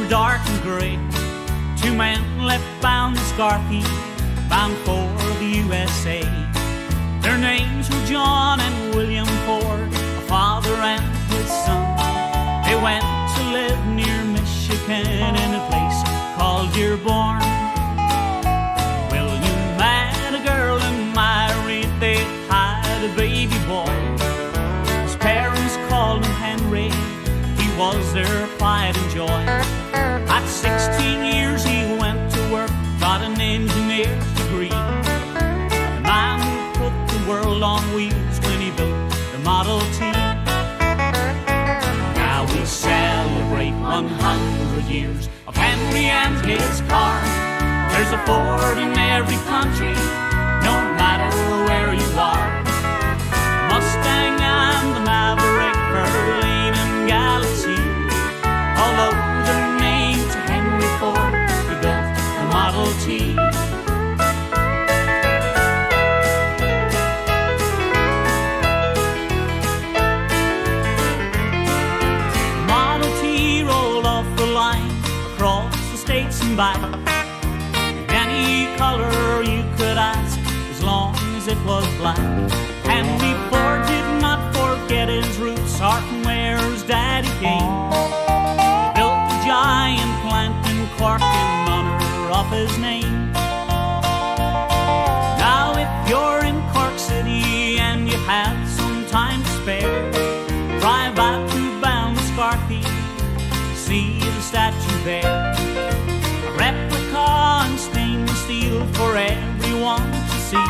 were dark and grey. Two men left bound to Scarthy, bound for the USA. Their names were John and William Ford, a father and his son. They went to live near Michigan in a place called Dearborn. William met a girl and married. They had a baby boy. His parents called him Henry. He was their pride and joy. At 16 years he went to work, got an engineer's degree. The man who put the world on wheels when he built the Model T. Now we celebrate 100 years of Henry and his car. There's a Ford in every country, no matter where you are. The Mustang and the Maverick, Berlin and Galaxy, all owe their name to Henry Ford, who built the Model T. The Model T rolled off the line across the states and back. Any color you could ask, as long as it was black. Henry Ford did not forget his roots, or from where his daddy came. He built a giant plant in Cork in honor of his name. Now if you're in Cork City and you have some time to spare, drive out to Balmascarthy, see the statue there. A replica in stainless steel for everyone to see.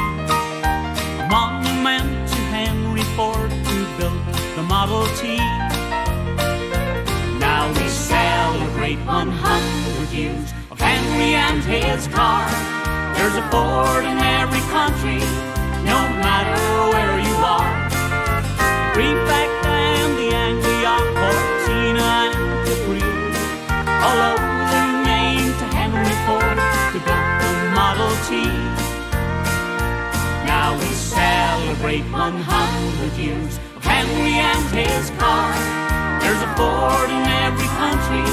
A monument to Henry Ford, who built the Model T. Now we celebrate 100 years of Henry and his car. There's a Ford in every country, no matter where you are. Prefect and the Anglia, Cortina and Capri, all owe their name to Henry Ford, who built the Model T. Now we celebrate 100 years of Henry and his car. There's a Ford in every country,